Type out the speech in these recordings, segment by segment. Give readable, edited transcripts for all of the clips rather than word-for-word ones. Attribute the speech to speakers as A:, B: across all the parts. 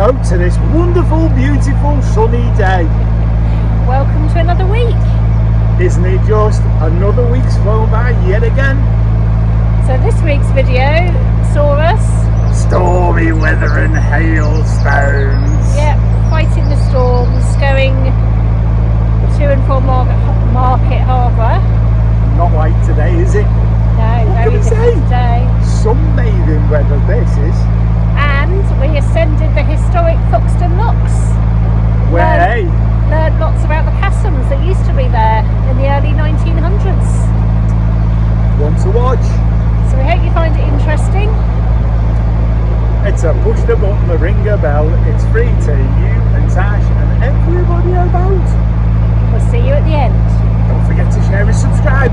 A: hello to this wonderful, beautiful, sunny day.
B: Welcome to another week.
A: Isn't it just? Another week's flown by yet again.
B: So this week's video saw us
A: stormy weather and hailstones.
B: Yep, fighting the storms, going to and from Market Harbour.
A: Not like today, is it?
B: No, very different today.
A: Sun-bathing weather this is.
B: And we ascended the historic Foxton Locks.
A: Where?
B: Learned lots about the chasms that used to be there in the early 1900s.
A: One to watch.
B: So we hope you find it interesting.
A: It's a push the button, the ring a bell. It's free to you and Tash and everybody about.
B: We'll see you at the end.
A: Don't forget to share and subscribe.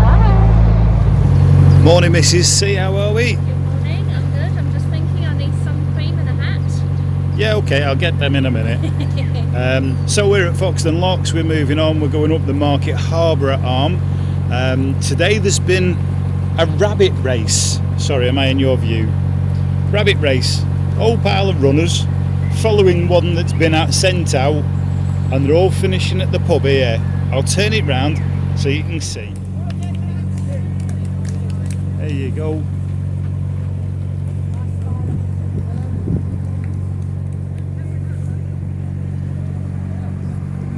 B: Bye.
C: Morning, Mrs. C. How are we?
B: Good morning. I'm good. I'm just thinking I need sun cream and a hat.
C: Yeah, okay, I'll get them in a minute. So we're at Foxton Locks. We're moving on. We're going up the Market Harbour arm. Today there's been a rabbit race. Sorry, am I in your view? Rabbit race. Whole pile of runners following one that's been sent out, and they're all finishing at the pub here. I'll turn it round so you can see. There you go.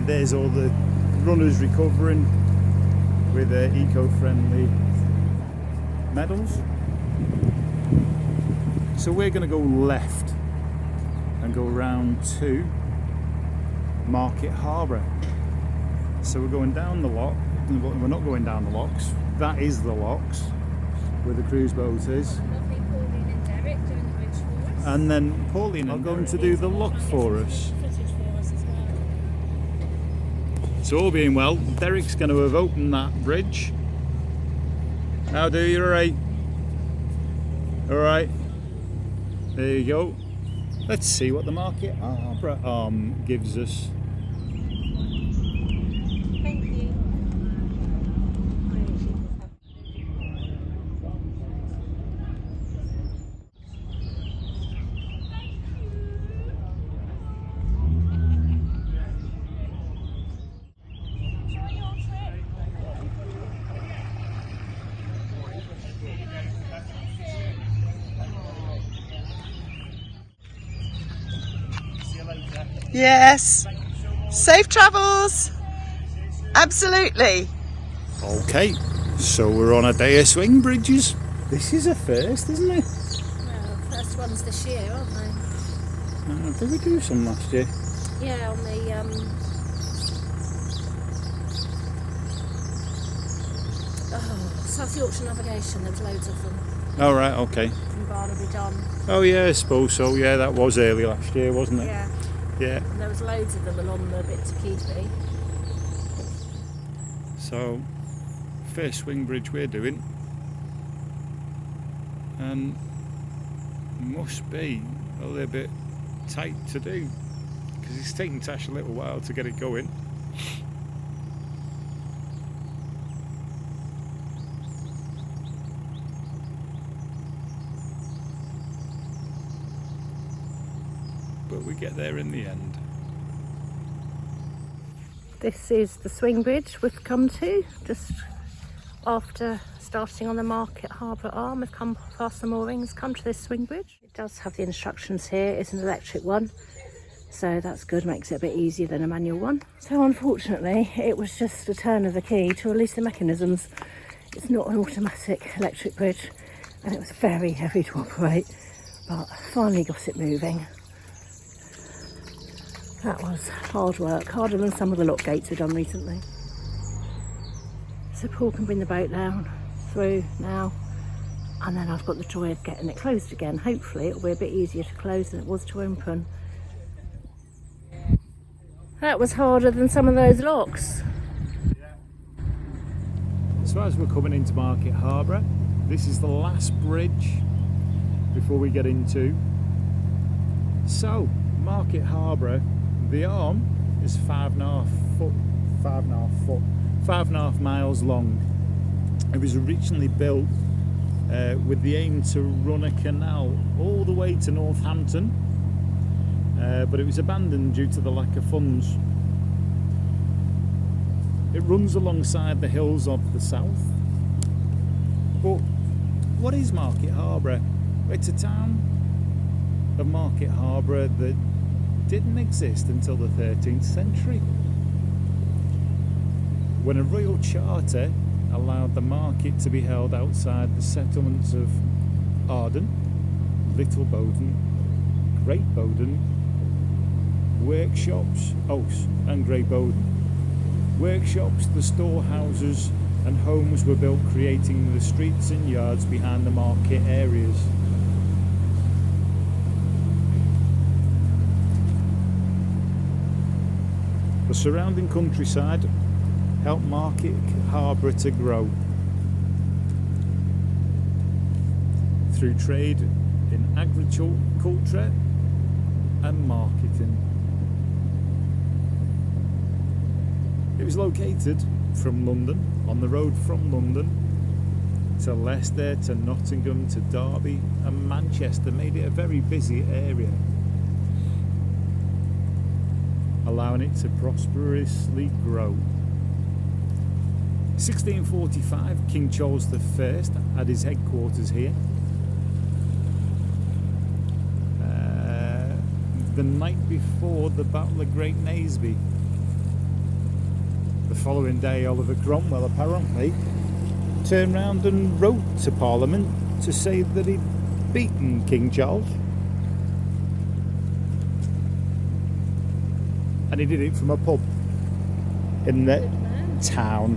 C: There's all the runners recovering with eco-friendly medals. So we're going to go left and go round to Market Harbour. So we're going down the lock. We're not going down the locks. That is the locks where the cruise boat is.
B: Lovely Pauline and Derek doing the bridge for us.
C: And then Pauline are going to do the lock for us. So all being well, Derek's going to have opened that bridge. How do you? Alright? Alright. There you go. Let's see what the Market Harbour arm gives us.
B: Thank you.
D: Yes. Safe travels. Absolutely.
C: Okay, so we're on a day of swing bridges. This is a first, isn't it?
B: Well, first ones this year, aren't they?
C: Did we do some last year?
B: Yeah, on the South Yorkshire Navigation, there was loads of them
C: Oh right, okay.
B: from Barnaby Don.
C: Oh yeah, I suppose so. Yeah, that was early last year, wasn't it?
B: Yeah,
C: Yeah.
B: and there was loads of them along the bit to Keighley.
C: So, first swing bridge we're doing, and must be a little bit tight to do because it's taken Tash a little while to get it going. But we get there in the end.
B: This is the swing bridge we've come to, just after starting on the Market Harbour arm. We've come past the moorings, come to this swing bridge. It does have the instructions here. It's an electric one, so that's good, makes it a bit easier than a manual one. So unfortunately it was just a turn of the key to release the mechanisms. It's not an automatic electric bridge and it was very heavy to operate, but finally got it moving. That was hard work, harder than some of the lock gates we've done recently. So Paul can bring the boat down through now, and then I've got the joy of getting it closed again. Hopefully it'll be a bit easier to close than it was to open. That was harder than some of those locks.
C: So as we're coming into Market Harbour, this is the last bridge before we get into. So, Market Harbour, the arm is 5.5 miles long. It was originally built with the aim to run a canal all the way to Northampton but it was abandoned due to the lack of funds. It runs alongside the hills of the south. But what is Market Harborough? It's a town of Market Harborough that didn't exist until the 13th century, when a royal charter allowed the market to be held outside the settlements of Arden, Little Bowden, Great Bowden, workshops, Ouse and Great Bowden. Workshops, the storehouses and homes were built, creating the streets and yards behind the market areas. The surrounding countryside helped Market Harborough to grow through trade in agriculture and marketing. It was located from London, on the road from London to Leicester, to Nottingham, to Derby and Manchester, made it a very busy area, allowing it to prosperously grow. 1645, King Charles I had his headquarters here. The night before the Battle of Great Naseby. The following day, Oliver Cromwell apparently turned round and wrote to Parliament to say that he'd beaten King Charles. And he did it from a pub in the town.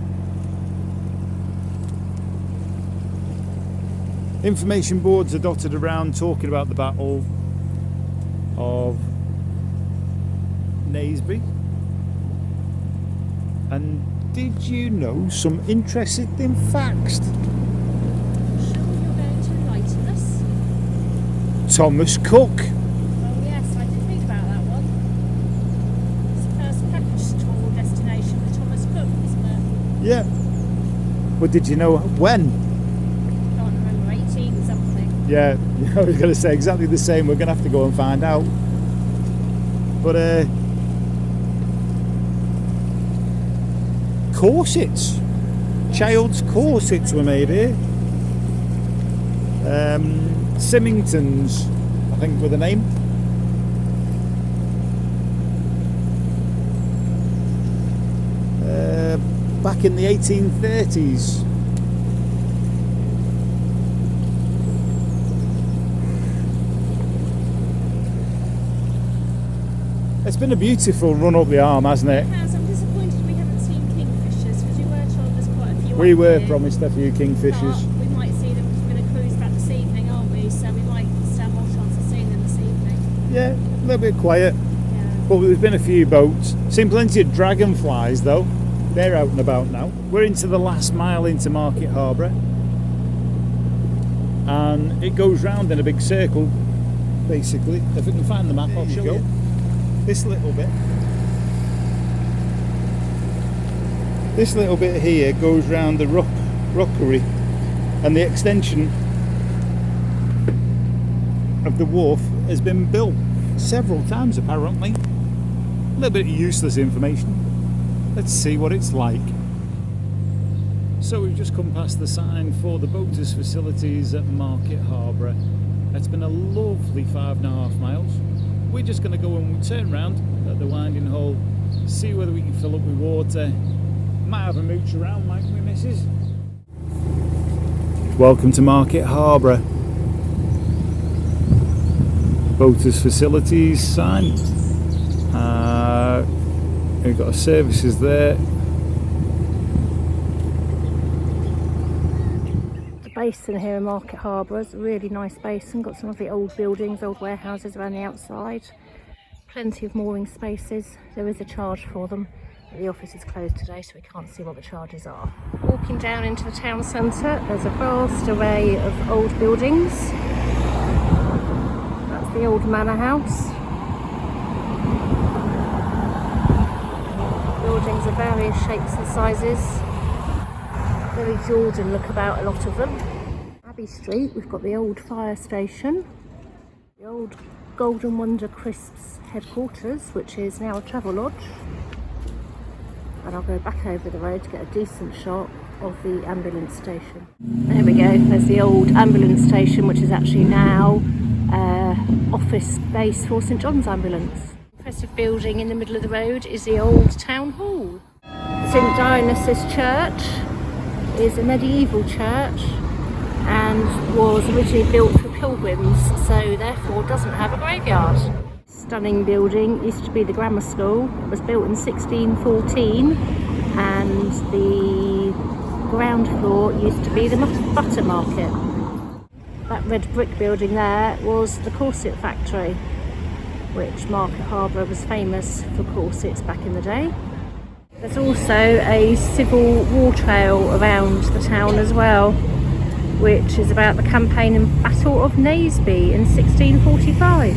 C: Information boards are dotted around talking about the Battle of Naseby. And did you know some interesting facts?
B: Sure, you're going to enlighten us.
C: Thomas Cook.
B: Oh yes, I did read about that one. It's the first package tour destination for Thomas Cook, isn't it?
C: Yeah. But did you know when?
B: Can't remember, 18 something.
C: Yeah, I was going to say exactly the same. We're going to have to go and find out. But corsets, child's corsets were made here. Symingtons, I think, were the name. Back in the 1830s. It's been a beautiful run up the arm, hasn't it?
B: It has. I'm disappointed we haven't seen kingfishers, because you were told there's quite a few.
C: We
B: up
C: were
B: here.
C: promised a few kingfishers.
B: But we might see them, because we're going to cruise back this evening, aren't we? So we might stand more chance of seeing them this evening.
C: Yeah, a little bit quiet.
B: Yeah.
C: But there's been a few boats. Seen plenty of dragonflies though. They're out and about now. We're into the last mile into Market Harborough. And it goes round in a big circle, basically. If we can find the map, I'll show you. This little bit. This little bit here goes round the rockery, and the extension of the wharf has been built several times apparently. A little bit of useless information. Let's see what it's like. So we've just come past the sign for the boaters facilities at Market Harborough. It's been a lovely 5.5 miles. We're just going to go and turn round at the winding hole, see whether we can fill up with water. Might have a mooch around, might we, missus? Welcome to Market Harborough. Boaters facilities sign. We've got our services there.
B: The basin here in Market Harborough is a really nice basin. Got some of the old buildings, old warehouses around the outside. Plenty of mooring spaces. There is a charge for them. The office is closed today, so we can't see what the charges are. Walking down into the town centre, there's a vast array of old buildings. That's the old manor house. Buildings of various shapes and sizes. Very Georgian look about, a lot of them. Abbey Street, we've got the old fire station, the old Golden Wonder Crisps headquarters, which is now a travel lodge. And I'll go back over the road to get a decent shot of the ambulance station. There we go, there's the old ambulance station, which is actually now office base for St John's Ambulance. Impressive building in the middle of the road is the old town hall. St Dionysius Church is a medieval church and was originally built for pilgrims, so therefore doesn't have a graveyard. Stunning building, used to be the grammar school. It was built in 1614 and the ground floor used to be the butter market. That red brick building there was the corset factory, which Market Harbour was famous for corsets back in the day. There's also a civil war trail around the town as well, which is about the campaign and Battle of Naseby in 1645.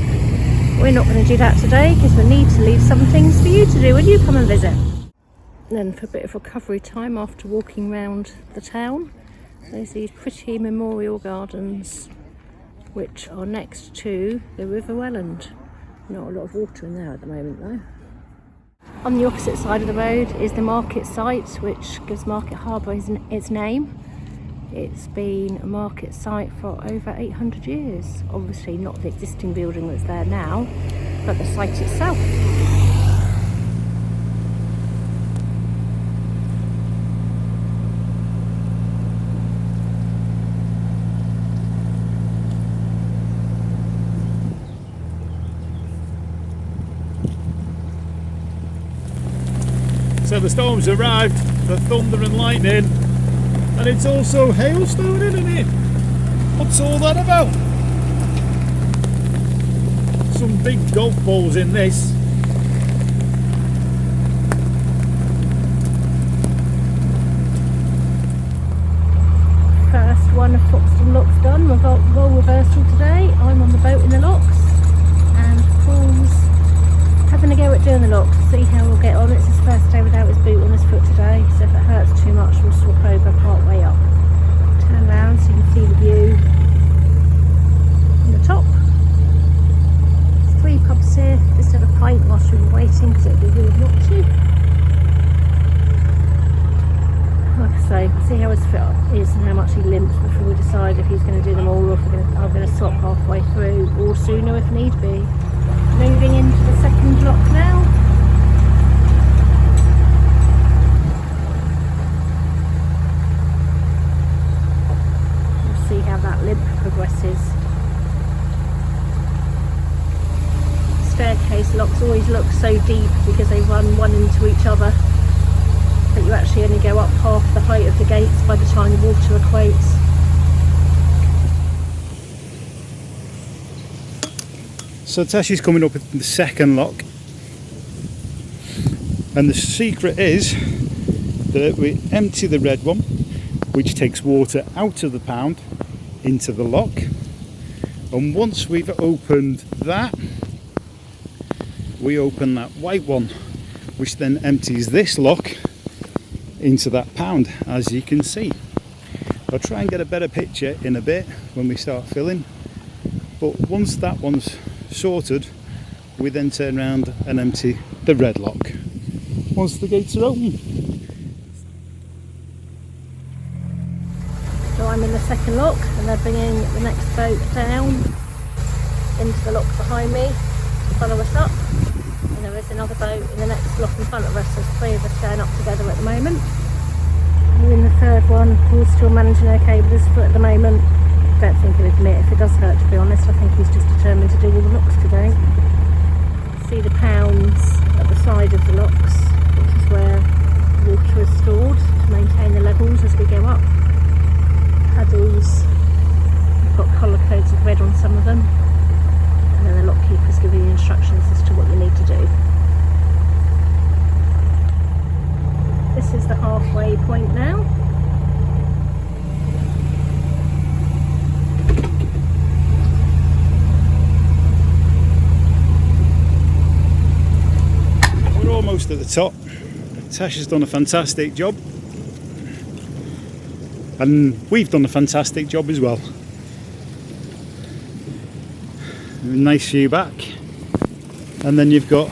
B: We're not going to do that today because we need to leave some things for you to do when you come and visit. Then for a bit of recovery time after walking around the town, there's these pretty memorial gardens which are next to the River Welland. Not a lot of water in there at the moment though. On the opposite side of the road is the market site, which gives Market Harbour its name. It's been a market site for over 800 years. Obviously not the existing building that's there now, but the site itself.
C: So the storm's arrived, the thunder and lightning, and it's also hailstone, isn't it? What's all that about? Some big golf balls in this.
B: First one of Foxton Locks done, role reversal today. I'm on the boat in the locks and Paul's having a go at doing the locks, see how we'll get on. It's his first day without his boot on his foot today, so if it hurts too much we'll swap over part way up. Turn around so you can see the view from the top. There's 3 pubs here, just had a pint whilst we were waiting because it would be rude not to. Like I say, we'll see how his foot is and how much he limps before we decide if he's going to do them all or if I'm going to swap halfway through or sooner if need be. Moving into the second lock now. We'll see how that limp progresses. Staircase locks always look so deep because they run one into each other, but you actually only go up half the height of the gates by the time the water equates.
C: So Tashi's coming up with the second lock, and the secret is that we empty the red one, which takes water out of the pound into the lock, and once we've opened that, we open that white one, which then empties this lock into that pound, as you can see. I'll try and get a better picture in a bit when we start filling, but once that one's sorted, we then turn around and empty the red lock once the gates are open.
B: So I'm in the second lock and they're bringing the next boat down into the lock behind me to follow us up, and there is another boat in the next lock in front of us. There's 3 of us going up together at the moment. We're in the third one. Paul's still managing okay with his foot at the moment. I don't think he'll admit if it does hurt, to be honest. I think he's just determined to do all the locks today. See the pounds at the side of the locks, which is where water is stored to maintain the levels as we go up. Paddles, we've got colour codes of red on some of them, and then the lock keepers give you instructions as to what you need to do. This is the halfway point now.
C: Almost at the top. Tasha's done a fantastic job, and we've done a fantastic job as well. Nice view back. And then you've got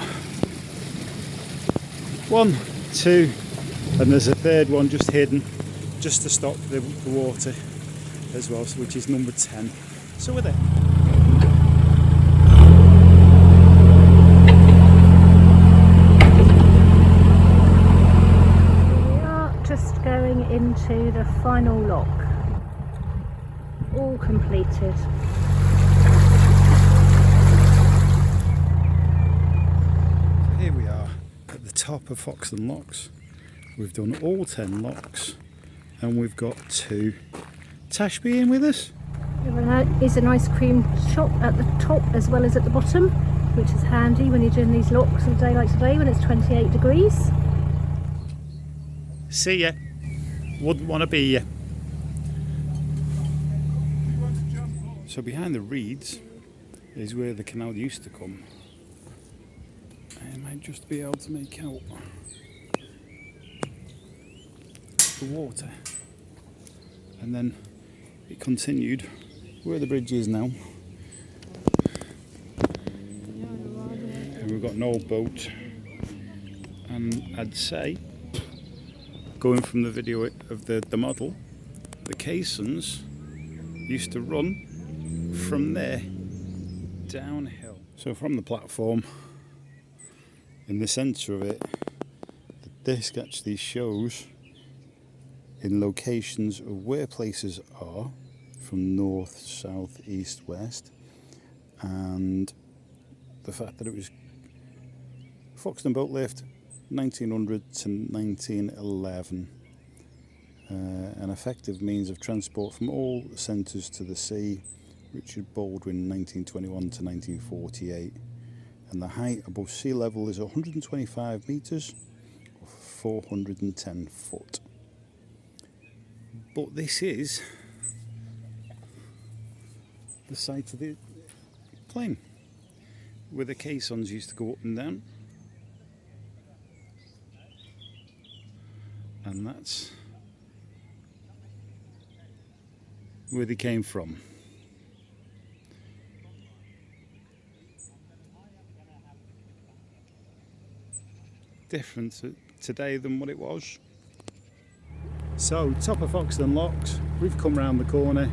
C: 1, 2, and there's a third one just hidden, just to stop the water as well, so which is number 10. So we're there.
B: We are just going into the final lock. All completed.
C: Here we are at the top of Foxton Locks. We've done all 10 locks and we've got 2. Tash being with us.
B: There is an ice cream shop at the top as well as at the bottom, which is handy when you're doing these locks on a day like today when it's 28 degrees.
C: See ya. Wouldn't want to be ya. So behind the reeds is where the canal used to come. I might just be able to make out the water. And then it continued where the bridge is now. And we've got an old boat. And I'd say, going from the video of the model, the caissons used to run from there downhill. So from the platform, in the centre of it, the disc actually shows in locations of where places are from north, south, east, west, and the fact that it was Foxton boat lift 1900 to 1911, an effective means of transport from all centres to the sea. Richard Baldwin 1921 to 1948, and the height above sea level is 125 metres or 410 foot. But this is the site of the plane where the caissons used to go up and down, and that's where they came from. Different today than what it was. So, top of Foxton Locks, we've come round the corner.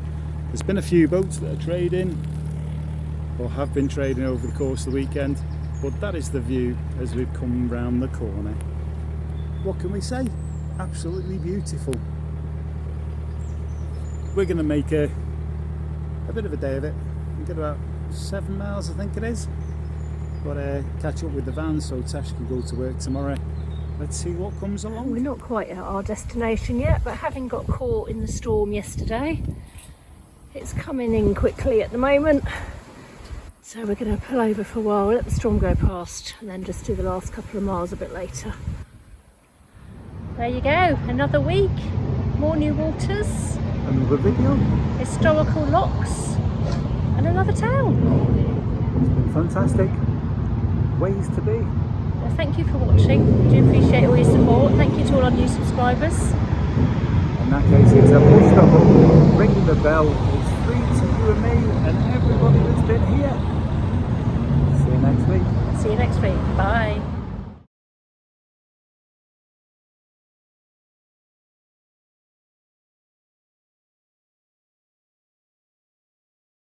C: There's been a few boats that are trading, or have been trading over the course of the weekend, but that is the view as we've come round the corner. What can we say? Absolutely beautiful. We're going to make a bit of a day of it. We get about 7 miles, I think it is. Got to catch up with the van so Tash can go to work tomorrow. Let's see what comes along.
B: We're not quite at our destination yet, but having got caught in the storm yesterday, it's coming in quickly at the moment. So we're going to pull over for a while, let the storm go past, and then just do the last couple of miles a bit later. There you go, another week, more new waters,
A: Another video.
B: historical locks, and another town.
A: It's been fantastic. Ways to be.
B: Well, thank you for watching. We do appreciate all your support. Thank you to all our new subscribers.
A: In that case, it's a push the button, ring the bell. It's free to you and me and everybody that's been here. See you next week.
B: See you next week. Bye.